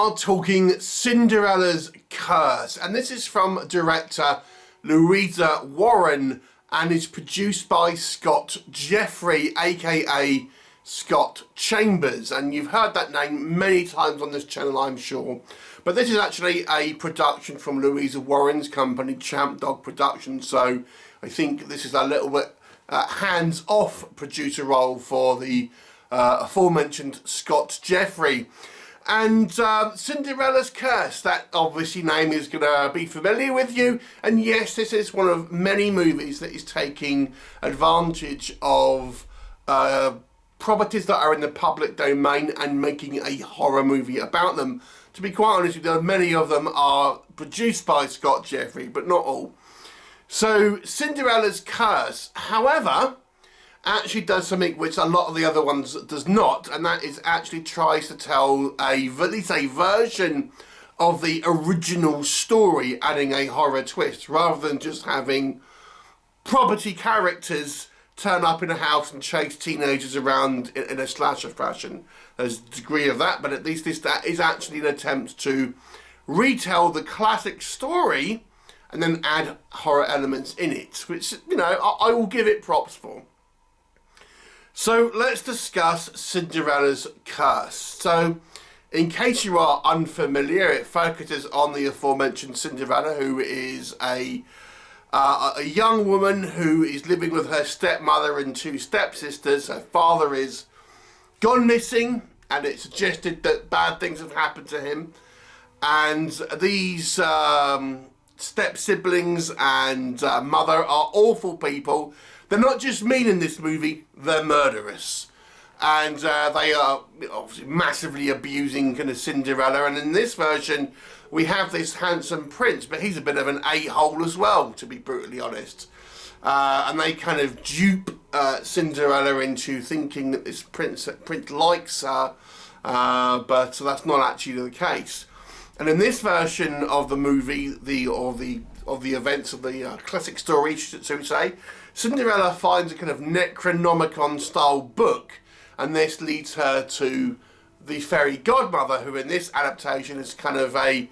are talking Cinderella's Curse, and this is from director Louisa Warren and is produced by Scott Jeffrey, aka Scott Chambers, and you've heard that name many times on this channel, I'm sure. But this is actually a production from Louisa Warren's company, Champ Dog Productions, so I think this is a little bit hands-off producer role for the aforementioned Scott Jeffrey. And Cinderella's Curse, that obviously name is going to be familiar with you. And yes, this is one of many movies that is taking advantage of properties that are in the public domain and making a horror movie about them. To be quite honest with you, many of them are produced by Scott Jeffrey, but not all. So Cinderella's Curse, however, actually does something which a lot of the other ones does not, and that is actually tries to tell at least a version of the original story, adding a horror twist, rather than just having property characters turn up in a house and chase teenagers around in a slasher fashion. There's a degree of that, but at least that is actually an attempt to retell the classic story and then add horror elements in it, which, you know, I will give it props for. So let's discuss Cinderella's Curse. So in case you are unfamiliar, it focuses on the aforementioned Cinderella, who is a young woman who is living with her stepmother and two stepsisters. Her father is gone missing, and it's suggested that bad things have happened to him. And these step-siblings and mother are awful people. They're not just mean in this movie, they're murderous. And they are obviously massively abusing kind of Cinderella. And in this version, we have this handsome prince, but he's a bit of an a-hole as well, to be brutally honest. And they kind of dupe Cinderella into thinking that this prince likes her, but that's not actually the case. And in this version of the movie, of the events of the classic story, so we say, Cinderella finds a kind of Necronomicon-style book, and this leads her to the fairy godmother, who in this adaptation is kind of a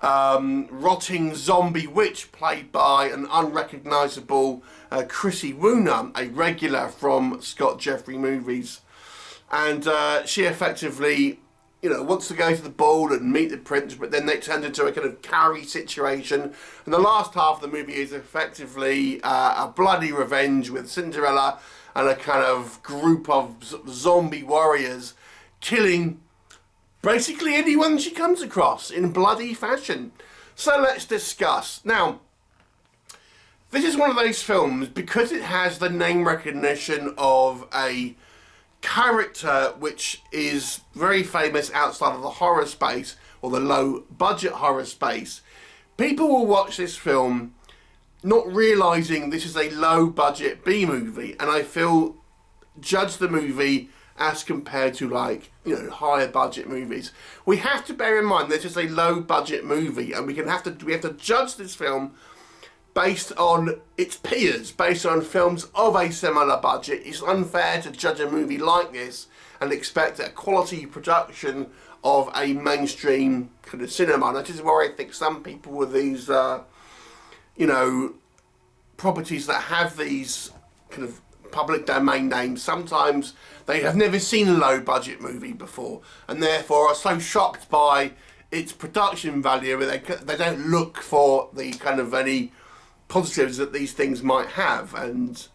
rotting zombie witch played by an unrecognisable Chrissy Wooner, a regular from Scott Jeffrey movies. And she effectively, you know, wants to go to the ball and meet the prince, but then they turn into a kind of Carrie situation. And the last half of the movie is effectively a bloody revenge with Cinderella and a kind of group of zombie warriors killing basically anyone she comes across in bloody fashion. So let's discuss. Now, this is one of those films, because it has the name recognition of a character which is very famous outside of the horror space, or the low budget horror space. People will watch this film not realising this is a low budget B movie, and I feel judge the movie as compared to, like, you know, higher budget movies. We have to bear in mind this is a low budget movie, and we have to judge this film based on its peers, based on films of a similar budget. It's unfair to judge a movie like this and expect a quality production of a mainstream kind of cinema. And that is where I think some people with these, you know, properties that have these kind of public domain names, sometimes they have never seen a low budget movie before, and therefore are so shocked by its production value, they don't look for the kind of any positives that these things might have. And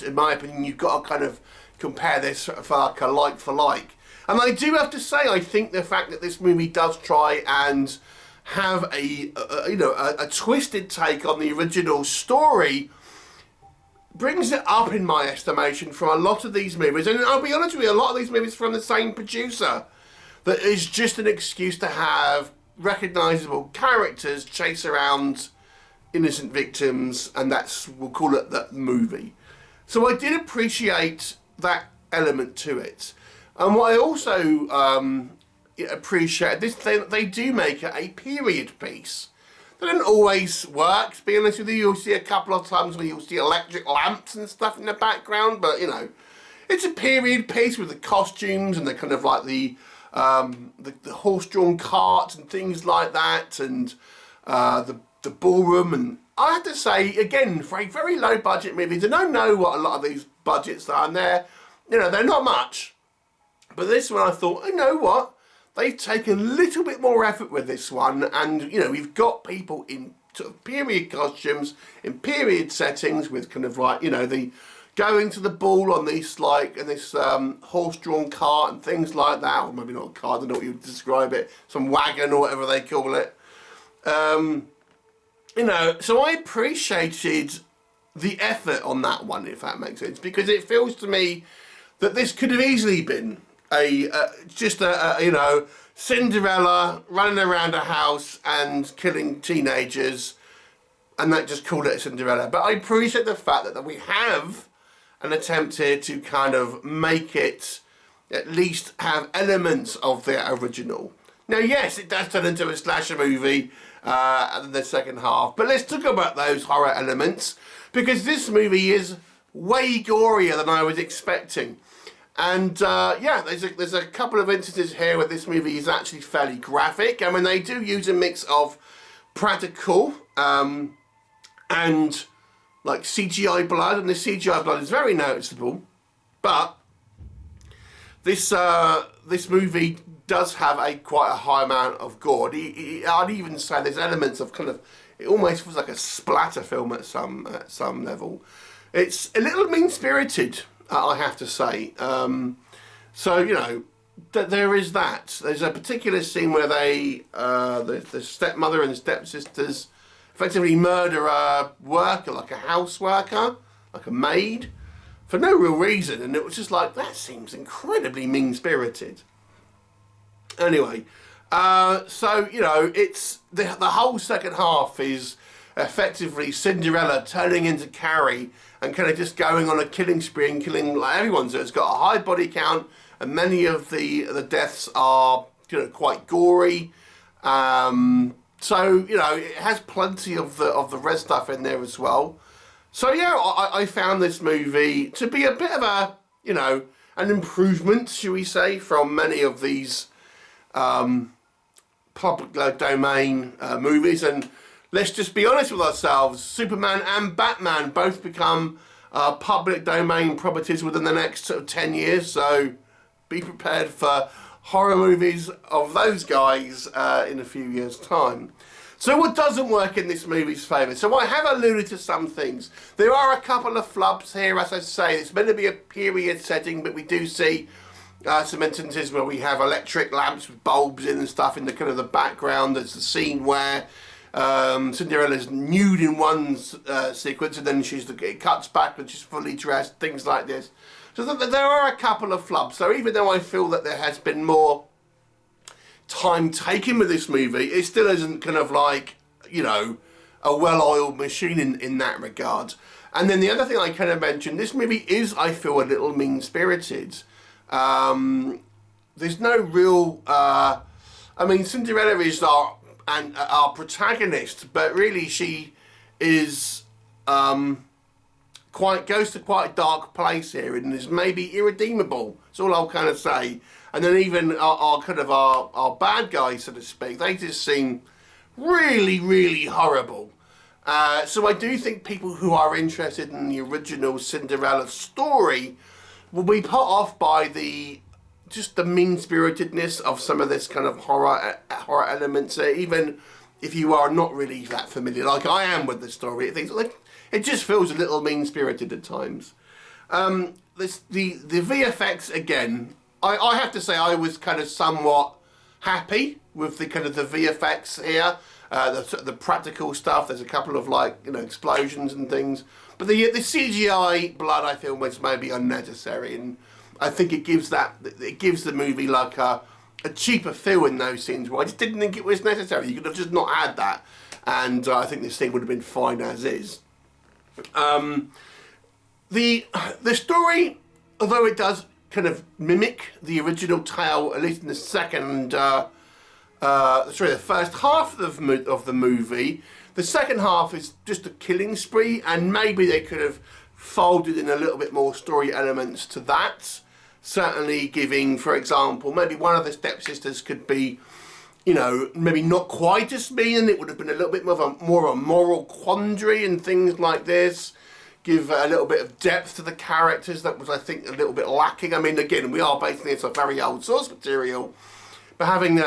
in my opinion, you've got to kind of compare this for like for like. And I do have to say, I think the fact that this movie does try and have a twisted take on the original story brings it up in my estimation from a lot of these movies. And I'll be honest with you, a lot of these movies from the same producer, that is just an excuse to have recognisable characters chase around innocent victims, and we'll call it the movie. So I did appreciate that element to it. And what I also appreciate, they do make it a period piece. They don't always work, to be honest with you. You'll see a couple of times where you'll see electric lamps and stuff in the background, but, you know, it's a period piece with the costumes and the kind of like the the horse-drawn carts and things like that, and the ballroom. And I have to say, again, for a very low budget movie, I don't know what a lot of these budgets are, and they're not much. But this one I thought, you know what? They've taken a little bit more effort with this one, and we've got people in sort of period costumes, in period settings, with kind of like, the going to the ball on this horse-drawn cart and things like that, or maybe not a cart, I don't know what you would describe it, some wagon or whatever they call it. So I appreciated the effort on that one, if that makes sense, because it feels to me that this could have easily been just a Cinderella running around a house and killing teenagers, and that just called it a Cinderella. But I appreciate the fact that we have an attempt here to kind of make it at least have elements of the original. Now, yes, it does turn into a slasher movie in the second half, but let's talk about those horror elements, because this movie is way gorier than I was expecting. And yeah, there's a couple of instances here where this movie is actually fairly graphic. I mean, they do use a mix of practical and like CGI blood, and the CGI blood is very noticeable. But this movie does have quite a high amount of gore. I'd even say there's elements of kind of, it almost feels like a splatter film at some level. It's a little mean-spirited, I have to say. So, there is that. There's a particular scene where the stepmother and stepsisters effectively murder a worker, like a house worker, like a maid, for no real reason. And it was just like, that seems incredibly mean-spirited. Anyway, so, it's the whole second half is effectively Cinderella turning into Carrie and kind of just going on a killing spree and killing like everyone. So it's got a high body count, and many of the deaths are quite gory. So it has plenty of the red stuff in there as well. So yeah, I found this movie to be a bit of a an improvement, shall we say, from many of these public domain movies. And let's just be honest with ourselves, Superman and Batman both become public domain properties within the next sort of 10 years, so be prepared for horror movies of those guys in a few years' time. So what doesn't work in this movie's favour? So I have alluded to some things. There are a couple of flubs here, as I say. It's meant to be a period setting, but we do see some instances where we have electric lamps with bulbs in and stuff in the kind of the background. There's the scene where Cinderella's nude in one sequence, and then it cuts back and she's fully dressed, things like this. So there are a couple of flubs. So even though I feel that there has been more time taken with this movie, it still isn't kind of like, a well-oiled machine in that regard. And then the other thing I kind of mentioned, this movie is, I feel, a little mean-spirited. There's no real... Cinderella is our protagonist, but really she is goes to quite a dark place here and is maybe irredeemable. That's all I'll kind of say. And then even our bad guys, so to speak, they just seem really, really horrible. So I do think people who are interested in the original Cinderella story will be put off by just the mean-spiritedness of some of this kind of horror elements, even if you are not really that familiar, like I am with the story. It just feels a little mean-spirited at times. The VFX, again, I have to say I was kind of somewhat happy with the kind of the VFX here, the practical stuff. There's a couple of explosions and things, but the CGI blood I feel was maybe unnecessary, and I think it gives the movie like a cheaper feel in those scenes where I just didn't think it was necessary. You could have just not had that, and I think this scene would have been fine as is. The story, although it does kind of mimic the original tale, at least in the the first half of the movie, the second half is just a killing spree, and maybe they could have folded in a little bit more story elements to that. certainly giving, for example, maybe one of the stepsisters could be, you know, maybe not quite as mean, and it would have been a little bit more of a moral quandary and things like this. Give a little bit of depth to the characters that was, I think, a little bit lacking. I mean, again, we are basing this on very old source material, but having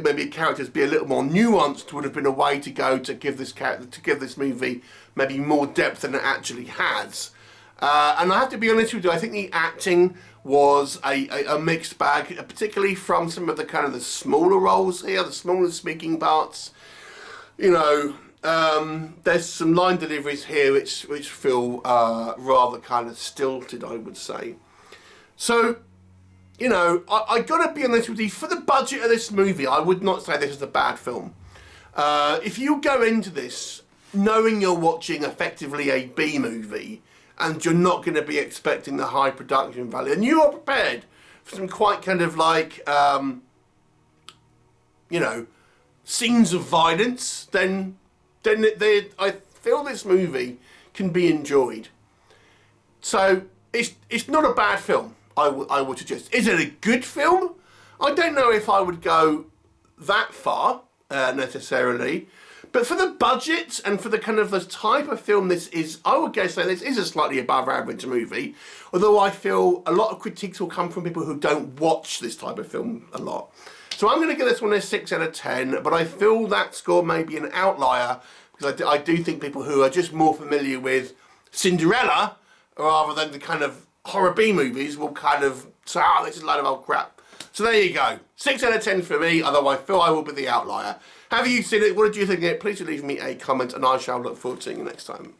maybe characters be a little more nuanced would have been a way to go to give this movie maybe more depth than it actually has. And I have to be honest with you, I think the acting was a mixed bag, particularly from some of the kind of the smaller roles here, the smaller speaking parts. You know, there's some line deliveries here which feel rather kind of stilted, I would say. So, you know, I gotta be honest with you, for the budget of this movie, I would not say this is a bad film. If you go into this knowing you're watching effectively a B movie, and you're not going to be expecting the high production value, and you are prepared for some quite kind of like, you know, scenes of violence, then I feel this movie can be enjoyed. So it's not a bad film, I would suggest. Is it a good film? I don't know if I would go that far necessarily. But for the budget and for the kind of the type of film this is, I would go say this is a slightly above average movie. Although I feel a lot of critiques will come from people who don't watch this type of film a lot. So I'm going to give this one a 6 out of 10, but I feel that score may be an outlier because I do think people who are just more familiar with Cinderella rather than the kind of horror B movies will kind of say, oh, this is a load of old crap. So there you go. 6 out of 10 for me, although I feel I will be the outlier. Have you seen it? What did you think of it? Please leave me a comment and I shall look forward to seeing you next time.